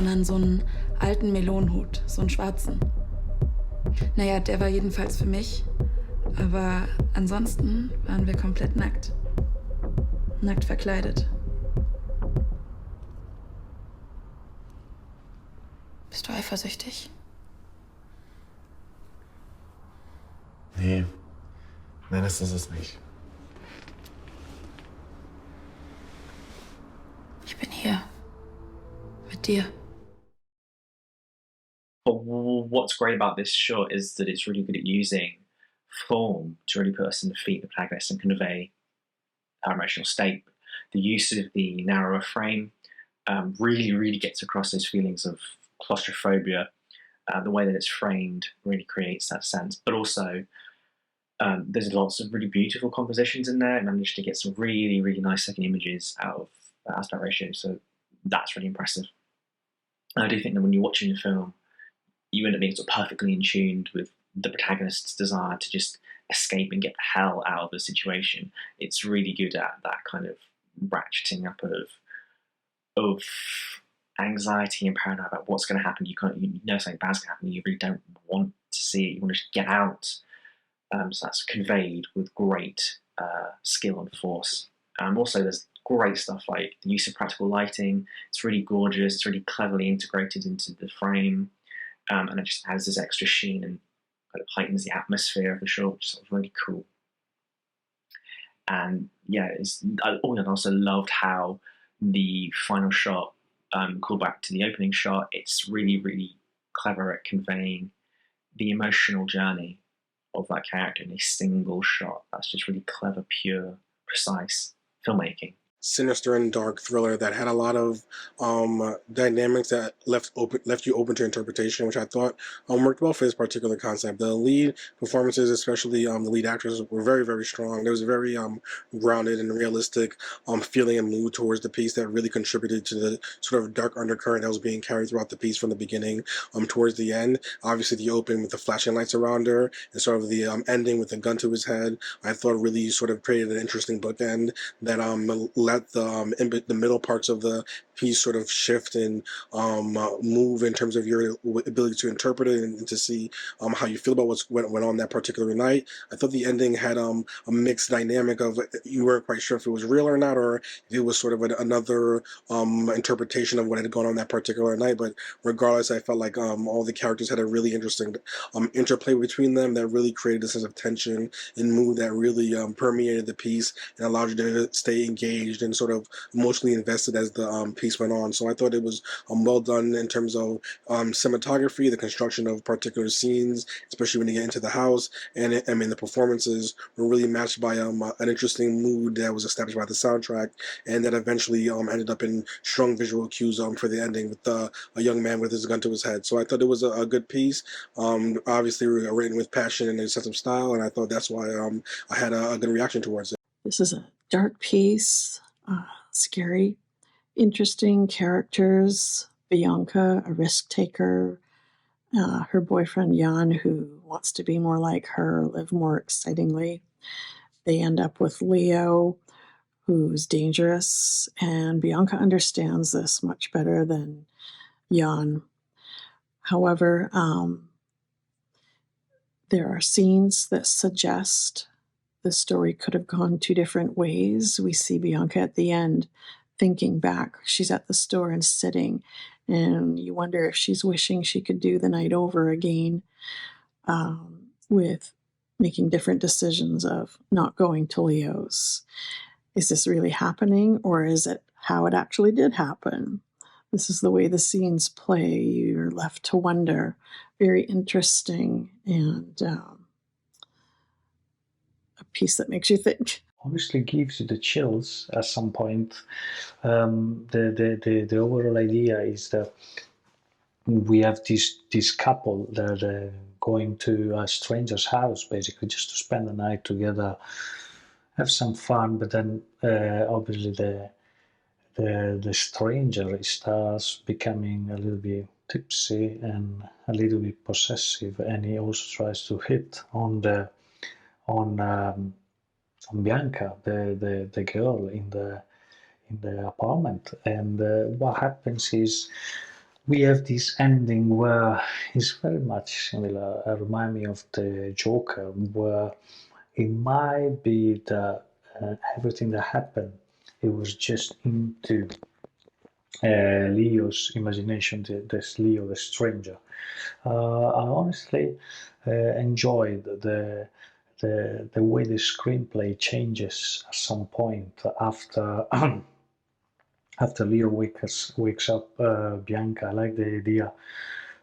sondern so einen alten Melonenhut, so einen schwarzen. Naja, der war jedenfalls für mich, aber ansonsten waren wir komplett nackt. Nackt verkleidet. Bist du eifersüchtig? Nee. Nein, das ist es nicht. Ich bin hier. Mit dir. What's great about this short is that it's really good at using form to really put us in the feet of the protagonist and convey our emotional state. The use of the narrower frame really gets across those feelings of claustrophobia. The way that it's framed really creates that sense. But also, there's lots of really beautiful compositions in there, and managed to get some really nice second images out of that aspect ratio. So that's really impressive. And I do think that when you're watching the film, you end up being sort of perfectly in tune with the protagonist's desire to just escape and get the hell out of the situation. It's really good at that kind of ratcheting up of anxiety and paranoia about what's going to happen. You know something bad's going to happen. You really don't want to see it. You want to just get out. So that's conveyed with great skill and force. Also, there's great stuff like the use of practical lighting. It's really gorgeous. It's really cleverly integrated into the frame. And it just adds this extra sheen and kind of heightens the atmosphere of the show, which is really cool. And yeah, I also loved how the final shot called back to the opening shot. It's really clever at conveying the emotional journey of that character in a single shot. That's just really clever, pure, precise filmmaking. Sinister and dark thriller that had a lot of dynamics that left you open to interpretation, which I thought worked well for this particular concept. The lead performances, especially the lead actors, were very strong. There was a very grounded and realistic feeling and mood towards the piece that really contributed to the sort of dark undercurrent that was being carried throughout the piece from the beginning towards the end. Obviously, the open with the flashing lights around her and sort of the ending with the gun to his head, I thought really sort of created an interesting bookend that let the middle parts of the piece sort of shift and move in terms of your ability to interpret it and to see how you feel about what went on that particular night. I thought the ending had a mixed dynamic of you weren't quite sure if it was real or not, or if it was sort of another interpretation of what had gone on that particular night. But regardless, I felt like all the characters had a really interesting interplay between them that really created a sense of tension and mood that really permeated the piece and allowed you to stay engaged and sort of emotionally invested as the piece went on. So I thought it was well done in terms of cinematography, the construction of particular scenes, especially when you get into the house, and the performances were really matched by an interesting mood that was established by the soundtrack, and that eventually ended up in strong visual cues for the ending with a young man with his gun to his head. So I thought it was a good piece, obviously written with passion and a sense of style, and I thought that's why I had a good reaction towards it. This is a dark piece, scary, interesting characters. Bianca, a risk taker, her boyfriend Jan, who wants to be more like her, live more excitingly. They end up with Leo, who's dangerous, and Bianca understands this much better than Jan. However, there are scenes that suggest the story could have gone two different ways. We see Bianca at the end thinking back. She's at the store and sitting, and you wonder if she's wishing she could do the night over again, with making different decisions of not going to Leo's. Is this really happening, or is it how it actually did happen? This is the way the scenes play. You're left to wonder. Very interesting, and a piece that makes you think. Obviously gives you the chills at some point. The overall idea is that we have this couple that are going to a stranger's house, basically just to spend the night together, have some fun, but then obviously the stranger starts becoming a little bit tipsy and a little bit possessive, and he also tries to hit on Bianca, the girl in the apartment. And what happens is we have this ending where it's very much similar. It reminds me of the Joker, where it might be that everything that happened, it was just into Leo's imagination, this Leo, the stranger. I honestly enjoyed the way the screenplay changes at some point after after Leo wakes up Bianca. I like the idea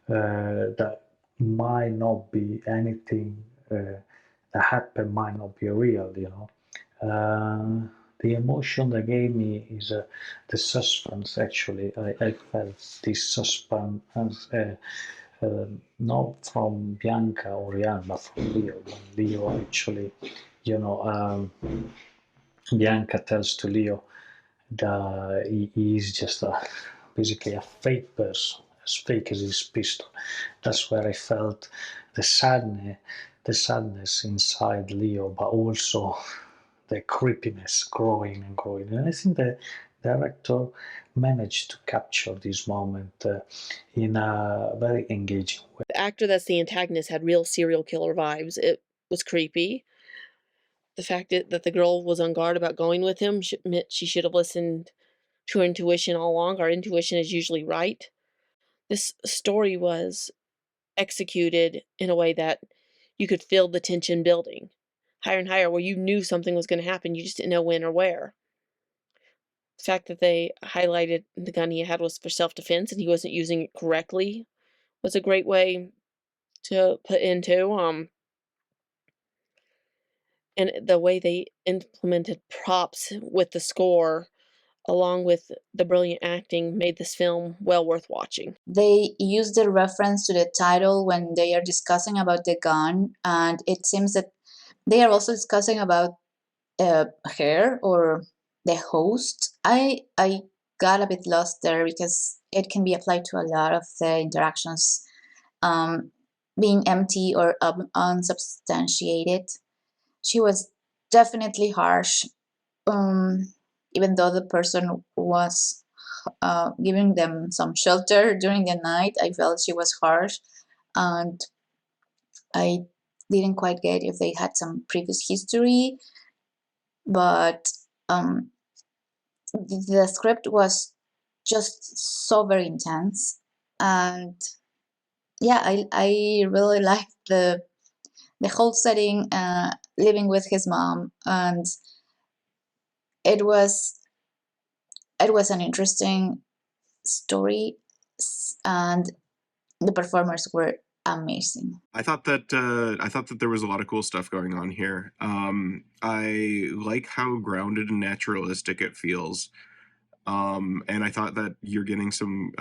that might not be anything that happened, might not be real, you know. The emotion that gave me is the suspense. Actually, I felt this suspense, not from Bianca or Jan, but from Leo. When Leo actually, you know, Bianca tells to Leo that he is just basically a fake person, as fake as his pistol. That's where I felt the sadness inside Leo, but also the creepiness growing and growing. And I think the director managed to capture this moment in a very engaging way. The actor that's the antagonist had real serial killer vibes. It was creepy. The fact that the girl was on guard about going with him meant she should have listened to her intuition all along. Our intuition is usually right. This story was executed in a way that you could feel the tension building higher and higher, where you knew something was going to happen, you just didn't know when or where. The fact that they highlighted the gun he had was for self-defense and he wasn't using it correctly was a great way to put into. And the way they implemented props with the score, along with the brilliant acting, made this film well worth watching. They use the reference to the title when they are discussing about the gun, and it seems that they are also discussing about her or the host. I got a bit lost there because it can be applied to a lot of the interactions being empty or unsubstantiated. She was definitely harsh, even though the person was giving them some shelter during the night. I felt she was harsh, and I didn't quite get if they had some previous history, but the script was just so very intense, and yeah, I really liked the whole setting, living with his mom, and it was an interesting story, and the performers were amazing. I thought that there was a lot of cool stuff going on here. I like how grounded and naturalistic it feels. And I thought that you're getting some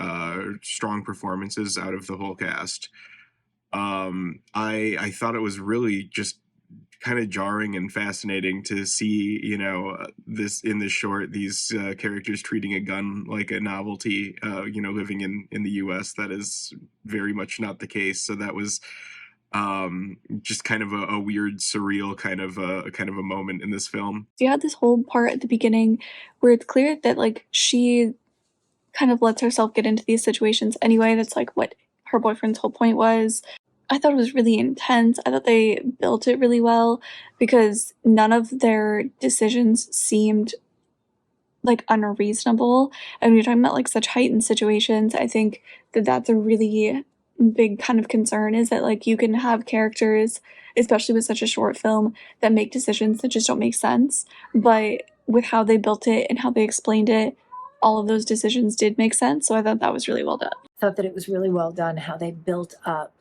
strong performances out of the whole cast. I thought it was really just kind of jarring and fascinating to see, you know, this in this short, these characters treating a gun like a novelty, you know, living in the US. That is very much not the case. So that was just kind of a weird, surreal kind of a moment in this film. So you had this whole part at the beginning where it's clear that like she kind of lets herself get into these situations anyway. That's like what her boyfriend's whole point was. I thought it was really intense. I thought they built it really well because none of their decisions seemed like unreasonable. And when you're talking about like such heightened situations, I think that that's a really big kind of concern, is that like you can have characters, especially with such a short film, that make decisions that just don't make sense. But with how they built it and how they explained it, all of those decisions did make sense. So I thought that was really well done. I thought that it was really well done how they built up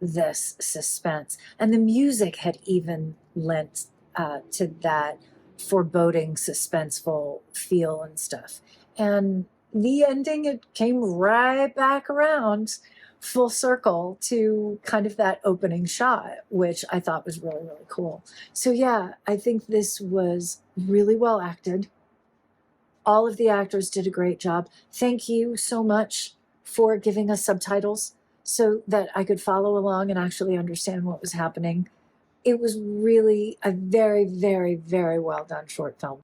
this suspense. And the music had even lent to that foreboding, suspenseful feel and stuff. And the ending, it came right back around full circle to kind of that opening shot, which I thought was really, really cool. So yeah, I think this was really well acted. All of the actors did a great job. Thank you so much for giving us subtitles so that I could follow along and actually understand what was happening. It was really a very, very, very well done short film.